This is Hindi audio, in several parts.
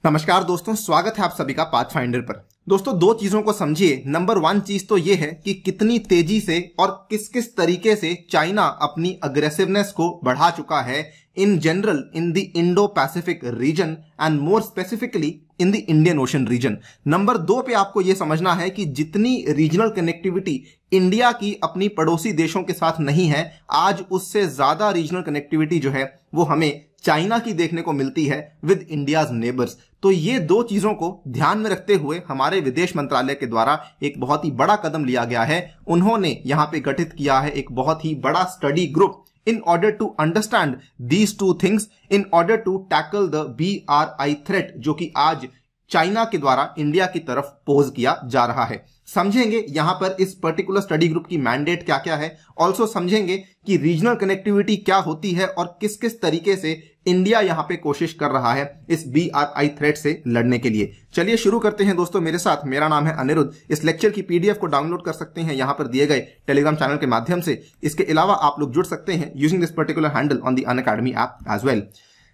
नमस्कार दोस्तों, स्वागत है आप सभी का पाथफाइंडर पर। दोस्तों, दो चीजों को समझिए। नंबर वन चीज तो ये है कि कितनी तेजी से और किस किस तरीके से चाइना अपनी अग्रेसिवनेस को बढ़ा चुका है in general in the Indo Pacific region and more specifically in the Indian Ocean region. Number दो पे आपको यह समझना है कि जितनी रीजनल कनेक्टिविटी इंडिया की अपनी पड़ोसी देशों के साथ नहीं है, आज उससे ज्यादा रीजनल कनेक्टिविटी जो है वो हमें चाइना की देखने को मिलती है विद इंडियाज नेबर्स। तो ये दो चीजों को ध्यान में रखते हुए हमारे विदेश मंत्रालय के द्वारा एक बहुत ही बड़ा कदम लिया गया है। उन्होंने यहां पे गठित किया है एक बहुत ही बड़ा study group in order to understand these two things, in order to tackle the BRI threat जो कि आज चाइना के द्वारा इंडिया की तरफ पोज किया जा रहा है। समझेंगे यहां पर इस पर्टिकुलर स्टडी ग्रुप की मैंडेट क्या क्या है, ऑल्सो समझेंगे कि रीजनल कनेक्टिविटी क्या होती है और किस किस तरीके से इंडिया यहां पे कोशिश कर रहा है इस BRI थ्रेट से लड़ने के लिए। चलिए शुरू करते हैं दोस्तों मेरे साथ। मेरा नाम है अनिरुद्ध। इस लेक्चर की PDF को डाउनलोड कर सकते हैं यहां पर दिए गए टेलीग्राम चैनल के माध्यम से। इसके अलावा आप लोग जुड़ सकते हैं using this particular handle on the Unacademy app as well.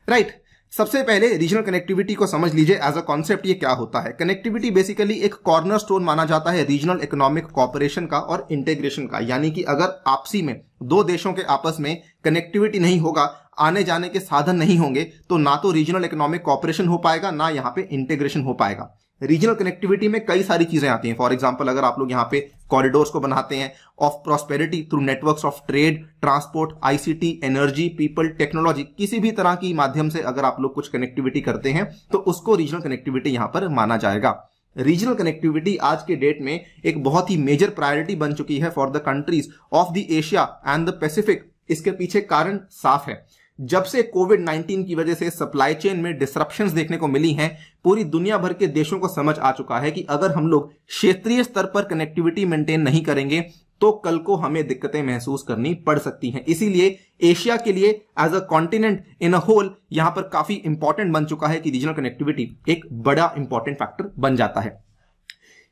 Right, सबसे पहले रीजनल कनेक्टिविटी को समझ लीजिए एज अ कॉन्सेप्ट। ये क्या होता है? कनेक्टिविटी बेसिकली एक कॉर्नरस्टोन माना जाता है रीजनल इकोनॉमिक कॉपरेशन का और इंटीग्रेशन का। यानी कि अगर आपसी में दो देशों के आपस में कनेक्टिविटी नहीं होगा, आने जाने के साधन नहीं होंगे, तो ना तो रीजनल इकोनॉमिक कॉपरेशन हो पाएगा, ना यहां पे इंटीग्रेशन हो पाएगा। रीजनल कनेक्टिविटी में कई सारी चीजें आती हैं। फॉर एग्जांपल, अगर आप लोग यहाँ पे कॉरिडोर्स को बनाते हैं of prosperity through networks of trade, transport, ICT, energy, people, technology, किसी भी तरह की माध्यम से अगर आप लोग कुछ कनेक्टिविटी करते हैं तो उसको रीजनल कनेक्टिविटी यहां पर माना जाएगा। रीजनल कनेक्टिविटी आज के डेट में एक बहुत ही मेजर प्रायोरिटी बन चुकी है for the countries of the Asia and the Pacific. इसके पीछे कारण साफ है। जब से कोविड-19 की वजह से सप्लाई चेन में डिसरप्शंस देखने को मिली हैं, पूरी दुनिया भर के देशों को समझ आ चुका है कि अगर हम लोग क्षेत्रीय स्तर पर कनेक्टिविटी मेंटेन नहीं करेंगे तो कल को हमें दिक्कतें महसूस करनी पड़ सकती हैं। इसीलिए एशिया के लिए as a continent in a whole यहां पर काफी इंपॉर्टेंट बन चुका है कि रीजनल कनेक्टिविटी एक बड़ा इंपॉर्टेंट फैक्टर बन जाता है।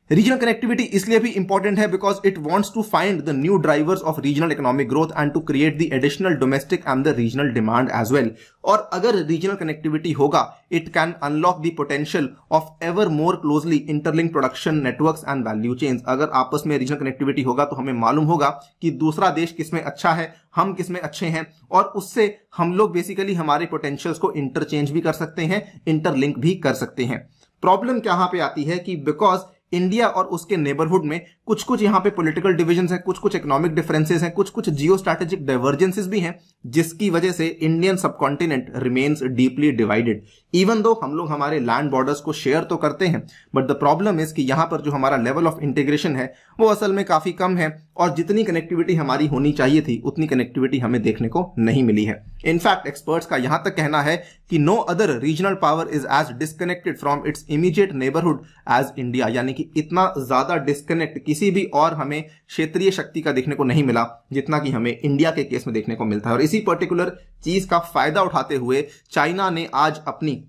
रीजनल कनेक्टिविटी इसलिए भी इंपॉर्टेंट है because it wants to find the new drivers of regional economic growth and to create the additional domestic and the regional demand as well. और अगर रीजनल कनेक्टिविटी होगा, it can unlock the potential of ever more closely interlink production networks and value chains. अगर आपस में रीजनल कनेक्टिविटी होगा तो हमें मालूम होगा कि दूसरा देश किसमें अच्छा है, हम किसमें अच्छे हैं, और उससे हम लोग बेसिकली हमारे पोटेंशियल्स को इंटरचेंज भी कर सकते हैं, इंटरलिंक भी कर सकते हैं। प्रॉब्लम कहां पे आती है कि बिकॉज इंडिया और उसके नेबरहुड में कुछ कुछ यहां पे पॉलिटिकल डिविजन्स हैं, कुछ कुछ इकोनॉमिक डिफरेंसेस हैं, कुछ कुछ जियो स्ट्रैटेजिक डाइवर्जेंसेस भी हैं, जिसकी वजह से Indian subcontinent remains deeply divided. Even though हम लोग हमारे लैंड बॉर्डर्स को शेयर तो करते हैं, बट द प्रॉब्लम इज कि यहां पर जो हमारा लेवल ऑफ इंटीग्रेशन है वो असल में काफी कम है, और जितनी कनेक्टिविटी हमारी होनी चाहिए थी उतनी कनेक्टिविटी हमें देखने को नहीं मिली है। इनफैक्ट एक्सपर्ट्स का यहां तक कहना है कि no other regional power is as disconnected from its immediate neighbourhood as India. यानी कि इतना ज्यादा डिस्कनेक्ट किसी भी और हमें क्षेत्रीय शक्ति का देखने को नहीं मिला जितना कि हमें इंडिया के केस में देखने को मिलता है। और इसी पर्टिकुलर चीज का फायदा उठाते हुए चाइना ने आज अपनी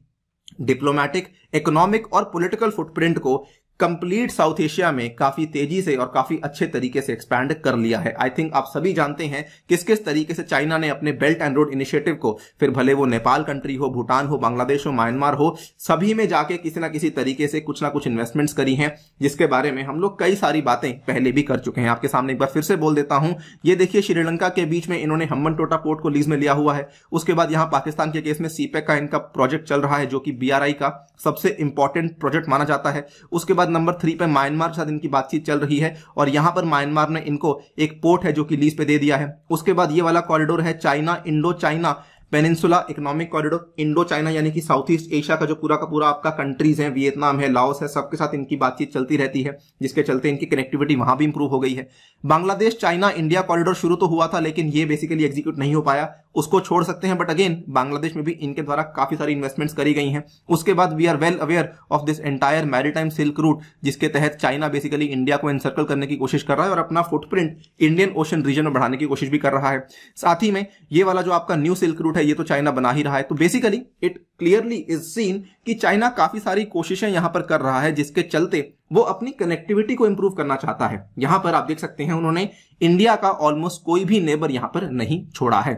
डिप्लोमेटिक, इकोनॉमिक और पॉलिटिकल फुटप्रिंट को कंप्लीट साउथ एशिया में काफी तेजी से और काफी अच्छे तरीके से एक्सपैंड कर लिया है। आई थिंक आप सभी जानते हैं किस किस तरीके से चाइना ने अपने बेल्ट एंड रोड इनिशिएटिव को, फिर भले वो नेपाल कंट्री हो, भूटान हो, बांग्लादेश हो, म्यांमार हो, सभी में जाके किसी ना किसी तरीके से कुछ ना कुछ इन्वेस्टमेंट्स करी हैं, जिसके बारे में हम लोग कई सारी बातें पहले भी कर चुके हैं। आपके सामने एक बार फिर से बोल देता हूं, ये देखिए श्रीलंका के बीच में इन्होंने हम्बनटोटा पोर्ट को लीज में लिया हुआ है। उसके बाद यहां पाकिस्तान के केस में सीपेक का इनका प्रोजेक्ट चल रहा है जो कि BRI का सबसे इंपॉर्टेंट प्रोजेक्ट माना जाता है। उसके बाद नंबर 3 पे म्यांमार के साथ इनकी बातचीत चल रही है, और यहां पर म्यांमार ने इनको एक पोर्ट है जो कि लीज पे दे दिया है। उसके बाद ये वाला कॉरिडोर है China Indo China peninsula economic corridor. Indo China यानी कि साउथ ईस्ट एशिया का जो पूरा का पूरा आपका कंट्रीज है, वियतनाम है, लाओस है, सबके साथ इनकी बातचीत चलती रहती है, जिसके चलते इनकी कनेक्टिविटी वहां भी इंप्रूव हो गई है। बांग्लादेश चाइना इंडिया कॉरिडोर शुरू तो हुआ था, लेकिन ये बेसिकली एग्जीक्यूट नहीं हो पाया, उसको छोड़ सकते हैं, बट अगेन बांग्लादेश में भी इनके द्वारा काफी सारी इन्वेस्टमेंट्स करी गई हैं। उसके बाद we are well aware of this entire maritime silk route, जिसके तहत चाइना बेसिकली इंडिया को एनसर्कल करने की कोशिश कर रहा है और अपना फुटप्रिंट इंडियन ओशन रीजन में बढ़ाने की कोशिश भी कर रहा है। साथ ही में ये वाला जो आपका न्यू सिल्क रूट है, ये तो चाइना बना ही रहा है। तो basically it clearly is seen कि चाइना काफी सारी कोशिशें यहां पर कर रहा है, जिसके चलते वो अपनी कनेक्टिविटी को इंप्रूव करना चाहता है। यहां पर आप देख सकते हैं उन्होंने इंडिया का ऑलमोस्ट कोई भी नेबर यहां पर नहीं छोड़ा है।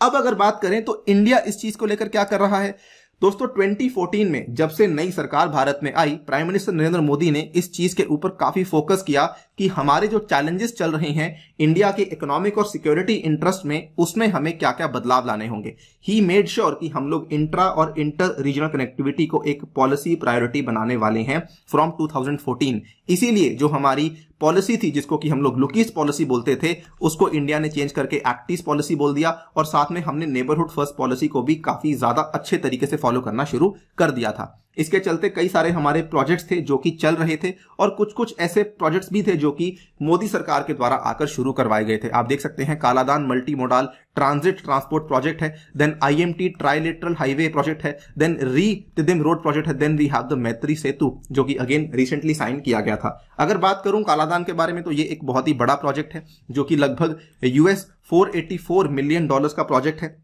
अब अगर बात करें तो इंडिया इस चीज को लेकर क्या कर रहा है, दोस्तों 2014 में जब से नई सरकार भारत में आई, प्राइम मिनिस्टर नरेंद्र मोदी ने इस चीज के ऊपर काफी फोकस किया कि हमारे जो चैलेंजेस चल रहे हैं इंडिया के इकोनॉमिक और सिक्योरिटी इंटरेस्ट में, उसमें हमें क्या क्या बदलाव लाने होंगे। ही मेड श्योर कि हम लोग इंट्रा और इंटर रीजनल कनेक्टिविटी को एक पॉलिसी प्रायोरिटी बनाने वाले हैं फ्रॉम 2014। इसीलिए जो हमारी पॉलिसी थी, जिसको कि हम लोग लुकीस पॉलिसी बोलते थे, उसको इंडिया ने चेंज करके एक्ट ईस्ट पॉलिसी बोल दिया, और साथ में हमने नेबरहुड फर्स्ट पॉलिसी को भी काफी ज्यादा अच्छे तरीके से फॉलो करना शुरू कर दिया था। इसके चलते कई सारे हमारे प्रोजेक्ट्स थे जो कि चल रहे थे, और कुछ कुछ ऐसे प्रोजेक्ट्स भी थे जो कि मोदी सरकार के द्वारा आकर शुरू करवाए गए थे। आप देख सकते हैं Kaladan multi modal transit transport project है, then IMT trilateral highway project है, देन री-तिदिम रोड प्रोजेक्ट है, then we have the Maitri सेतु जो कि अगेन रिसेंटली साइन किया गया था। अगर बात करूं कालादान के बारे में तो ये एक बहुत ही बड़ा प्रोजेक्ट है जो कि लगभग $484 मिलियन का प्रोजेक्ट है,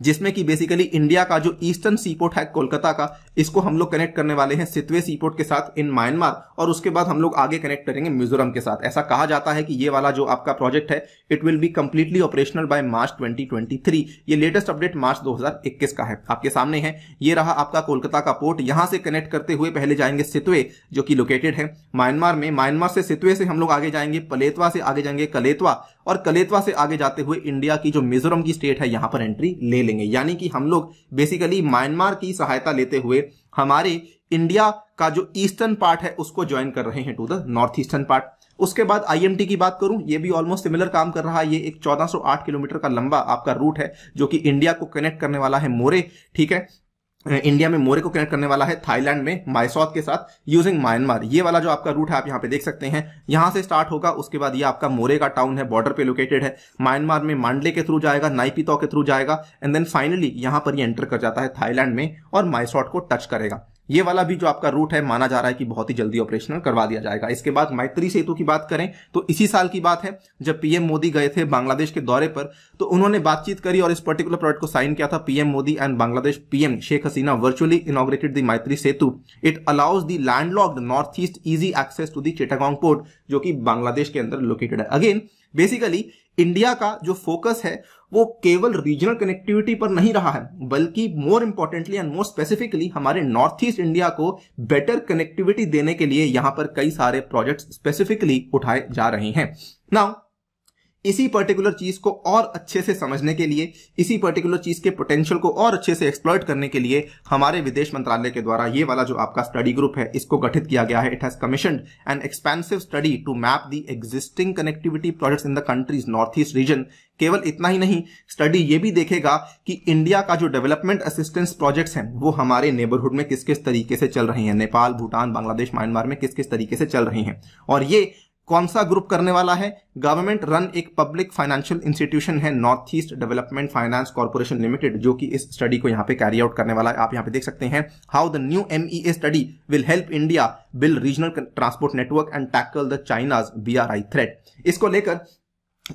जिसमें कि बेसिकली इंडिया का जो ईस्टर्न सीपोर्ट है कोलकाता का, इसको हम लोग कनेक्ट करने वाले हैं सितवे सीपोर्ट के साथ इन म्यांमार, और उसके बाद हम लोग आगे कनेक्ट करेंगे मिजोरम के साथ। ऐसा कहा जाता है कि ये वाला जो आपका प्रोजेक्ट है it will be completely operational by March 2023। ये लेटेस्ट अपडेट मार्च 2021 का है, आपके सामने है। ये रहा आपका कोलकाता का पोर्ट। यहां से कनेक्ट करते हुए पहले जाएंगे सितवे जो कि लोकेटेड है म्यांमार में। म्यांमार से सितवे से हम लोग आगे जाएंगे पलेतवा, से आगे जाएंगे कलेतवा, और कलेतवा से आगे जाते हुए इंडिया की जो मिजोरम की स्टेट है यहां पर एंट्री ले लेंगे। यानी कि हम लोग बेसिकली म्यांमार की सहायता लेते हुए हमारे इंडिया का जो ईस्टर्न पार्ट है उसको ज्वाइन कर रहे हैं to the north eastern part. उसके बाद IMT की बात करूं, ये भी ऑलमोस्ट सिमिलर काम कर रहा है। ये एक 1408 किलोमीटर का लंबा आपका रूट है जो कि इंडिया को कनेक्ट करने वाला है मोरे, ठीक है, इंडिया में मोरे को कनेक्ट करने वाला है थाईलैंड में माइसॉत के साथ यूजिंग म्यांमार। ये वाला जो आपका रूट है आप यहां पे देख सकते हैं, यहां से स्टार्ट होगा। उसके बाद ये आपका मोरे का टाउन है, बॉर्डर पे लोकेटेड है म्यांमार में, मांडले के थ्रू जाएगा, नाइपीतो के थ्रू जाएगा, एंड देन फाइनली यहां पर ये एंटर कर जाता है थाईलैंड में और माइसॉत को टच करेगा। ये वाला भी जो आपका रूट है माना जा रहा है कि बहुत ही जल्दी ऑपरेशनल करवा दिया जाएगा। इसके बाद मैत्री सेतु की बात करें तो इसी साल की बात है जब PM मोदी गए थे बांग्लादेश के दौरे पर, तो उन्होंने बातचीत करी और इस पर्टिकुलर प्रोजेक्ट को साइन किया था। PM Modi and Bangladesh PM Sheikh Hasina virtually inaugurated the Maitri Setu. It allows the landlocked north east easy access to the Chittagong port जो कि बांग्लादेश के अंदर लोकेटेड है। अगेन बेसिकली इंडिया का जो फोकस है वो केवल रीजनल कनेक्टिविटी पर नहीं रहा है, बल्कि more importantly and more specifically हमारे नॉर्थ ईस्ट इंडिया को बेटर कनेक्टिविटी देने के लिए यहां पर कई सारे प्रोजेक्ट्स स्पेसिफिकली उठाए जा रहे हैं। नाउ इसी पर्टिकुलर चीज को और अच्छे से समझने के लिए, इसी पर्टिकुलर चीज के पोटेंशियल को और अच्छे से एक्सप्लॉइट करने के लिए हमारे विदेश मंत्रालय के द्वारा ये वाला जो आपका स्टडी ग्रुप है इसको गठित किया गया है। It has commissioned an expensive study to map the existing connectivity projects in the countries north east region. केवल इतना ही नहीं, स्टडी ये भी देखेगा कि इंडिया का जो डेवलपमेंट असिस्टेंस प्रोजेक्ट्स हैं वो हमारे नेबरहुड में किस किस तरीके से चल रहे हैं, नेपाल, भूटान, बांग्लादेश, म्यांमार में किस किस तरीके से चल रहे हैं। और ये कौन सा ग्रुप करने वाला है? गवर्नमेंट रन एक पब्लिक फाइनेंशियल इंस्टीट्यूशन है north east development finance corporation limited, जो कि इस स्टडी को यहां पे कैरी आउट करने वाला है। आप यहां पे देख सकते हैं how the new MEA study will help India build regional transport network and tackle the China's BRI threat. इसको लेकर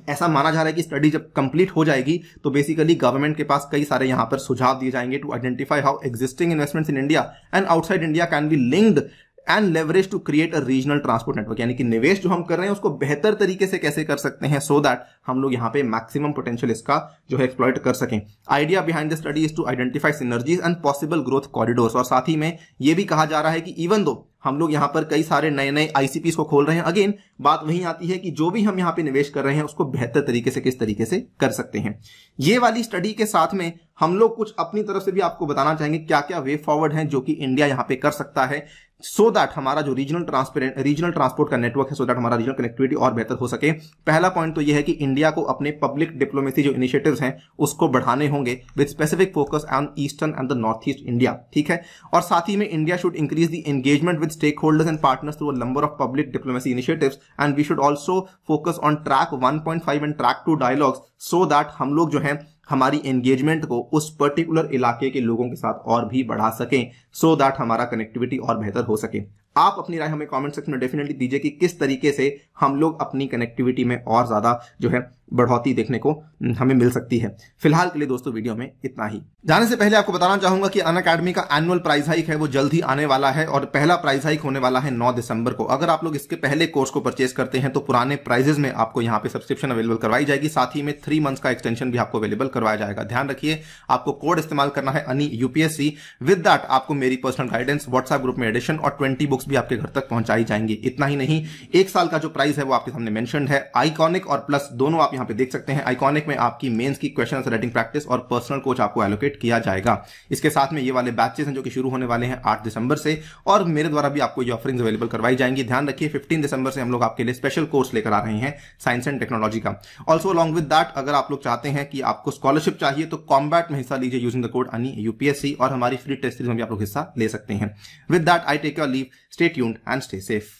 ऐसा माना जा रहा है कि स्टडी जब कंप्लीट हो जाएगी तो बेसिकली गवर्नमेंट के पास कई सारे यहां पर सुझाव दिए जाएंगे to identify how existing investments in India and outside India can be linked and leverage to create a regional transport network. यानी कि निवेश जो हम कर रहे हैं उसको बेहतर तरीके से कैसे कर सकते हैं सो दैट हम लोग यहाँ पे मैक्सिमम पोटेंशियल इसका जो है एक्सप्लॉइट कर सकें। Idea behind the study is to identify synergies and possible growth corridors. और साथ ही में ये भी कहा जा रहा है कि इवन दो हम लोग यहाँ पर कई सारे नए नए ICPs को खोल रहे हैं, अगेन बात वही आती है कि जो भी हम यहाँ पे निवेश कर रहे हैं उसको बेहतर तरीके से किस तरीके से कर सकते हैं। ये वाली स्टडी के साथ में हम लोग कुछ अपनी तरफ से भी आपको बताना चाहेंगे क्या क्या वे फॉरवर्ड हैं जो कि इंडिया यहाँ पे कर सकता है सो दैट हमारा जो रीजनल ट्रांसपोर्ट का नेटवर्क है, सो दैट हमारा रीजनल कनेक्टिविटी और बेहतर हो सके। पहला पॉइंट तो यह है कि इंडिया को अपने पब्लिक डिप्लोमेसी जो इनिशिएटिव्स हैं उसको बढ़ाने होंगे with specific focus on eastern and the north east India, ठीक है। और साथ ही में India should increase the engagement with stakeholders and partners through a number of public diplomacy initiatives and we should also focus on track 1.5 and track 2 dialogues so that हम लोग जो है हमारी एंगेजमेंट को उस पर्टिकुलर इलाके के लोगों के साथ और भी बढ़ा सकें सो दैट हमारा कनेक्टिविटी और बेहतर हो सके। आप अपनी राय हमें कमेंट सेक्शन में डेफिनेटली दीजिए कि किस तरीके से हम लोग अपनी कनेक्टिविटी में और ज्यादा जो है बढ़ोतरी देखने को हमें मिल सकती है। फिलहाल के लिए दोस्तों वीडियो में इतना ही। जाने से पहले आपको बताना चाहूंगा कि अनअकैडमी का एनुअल प्राइस हाइक है वो जल्द ही आने वाला है और पहला प्राइस हाइक होने वाला है 9 दिसंबर को। अगर आप लोग इसके पहले कोर्स को परचेज करते हैं तो पुराने प्राइजेस में आपको यहाँ पे सब्सक्रिप्शन अवेलेबल करवाई जाएगी, साथ ही में 3 मंथ्स का एक्सटेंशन भी आपको अवेलेबल करवाया जाएगा। ध्यान रखिए आपको कोड इस्तेमाल करना है अनि यूपीएससी। विद दैट आपको मेरी पर्सनल गाइडेंस, व्हाट्सएप ग्रुप में एडिशन और 20 बुक्स भी आपके घर तक पहुंचाई जाएंगी। इतना ही नहीं, 1 साल का जो प्राइस है वो आपके सामने मेंशन्ड है। आइकॉनिक और प्लस दोनों आप यहाँ पे देख सकते हैं। आइकॉनिक में आपकी मेंस की क्वेश्चन राइटिंग प्रैक्टिस और पर्सनल कोच आपको एलोकेट किया जाएगा। इसके साथ में ये वाले बैचेस हैं जो कि शुरू होने वाले हैं 8 दिसंबर से और मेरे द्वारा भी आपको ये ऑफरिंग्स अवेलेबल करवाई जाएंगी। ध्यान रखिए 15 दिसंबर से हम लोग आपके लिए स्पेशल कोर्स लेकर आ रहे हैं साइंस एंड टेक्नोलॉजी का। ऑल्सो अलॉन्ग विद दैट अगर आप लोग चाहते हैं कि आपको स्कॉलरशिप चाहिए तो कॉम्बैट में हिस्सा लीजिए यूजिंग द कोड अनि यूपीएससी और हमारी फ्री टेस्ट सीरीज में भी आप लोग हिस्सा ले सकते हैं। With that I take your leave, stay tuned and stay safe.